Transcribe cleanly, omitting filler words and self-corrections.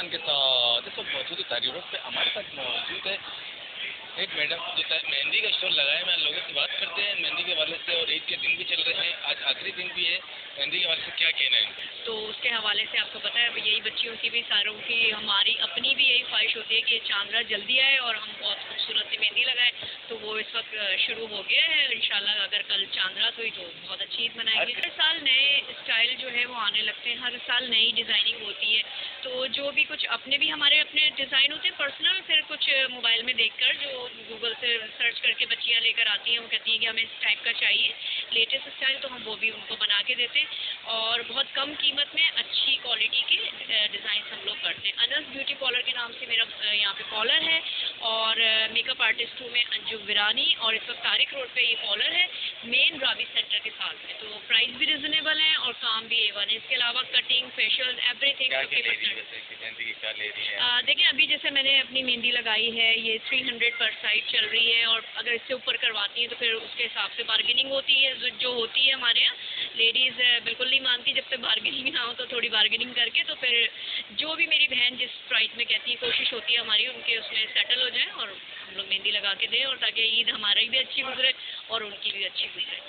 मेहमान के साथ इस वक्त मौजूद है तारी रोड पे। हमारे साथ मौजूद है एक मैडम जो मेहंदी का स्टोर लगाए। मैं लोगों से बात करते हैं मेहंदी के हवाले से, और ईद के दिन भी चल रहे हैं, आज आखिरी दिन भी है। मेहंदी के हवाले से क्या कहना है? तो उसके हवाले से आपको पता है यही बच्चियों की भी, सारों की, हमारी अपनी भी यही ख्वाहिश होती है कि चांद रात जल्दी आए और हम बहुत खूबसूरत सी मेहंदी लगाए। तो वो इस वक्त शुरू हो गया है। इंशाल्लाह अगर कल चांद रात हुई तो बहुत अच्छी ईद मनाएंगे। हर साल नए स्टाइल जो है वो आने लगते हैं, हर साल नई डिज़ाइनिंग होती है। तो जो भी कुछ अपने भी हमारे अपने डिज़ाइन होते हैं पर्सनल, फिर कुछ मोबाइल में देखकर जो गूगल से सर्च करके बच्चियाँ लेकर आती हैं, वो कहती हैं कि हमें इस टाइप का चाहिए लेटेस्ट स्टाइल, तो हम वो भी उनको बना के देते हैं। और बहुत कम कीमत में अच्छी क्वालिटी के डिज़ाइन हम लोग करते हैं। अनस ब्यूटी पार्लर के नाम से मेरा यहाँ पे पार्लर है, और मेकअप आर्टिस्ट हूँ मैं अंजू विरानी, और इस वक्त तारिक रोड पे ये पार्लर है मेन राबी सेंटर के साथ में। तो प्राइस भी रिजनेबल है और काम भी A1 है। इसके अलावा कटिंग, फेशियल, एवरीथिंग 50%। देखिए अभी जैसे मैंने अपनी मेहंदी लगाई है, ये 300 पर साइड चल रही है, और अगर इससे ऊपर करवाती है तो फिर उसके हिसाब से बार्गेनिंग होती है जो होती है हमारे यहाँ। लेडीज़ बिल्कुल नहीं मानती जब तक बार्गेनिंग ना हो, तो थोड़ी बार्गेनिंग करके तो फिर जो भी मेरी बहन जिस प्राइस में कहती है, कोशिश होती है हमारी उनके उसमें सेटल हो जाए और हम लोग मेहंदी लगा के दें, और ताकि ईद हमारी भी अच्छी गुजरे और उनकी भी अच्छी गुजरे।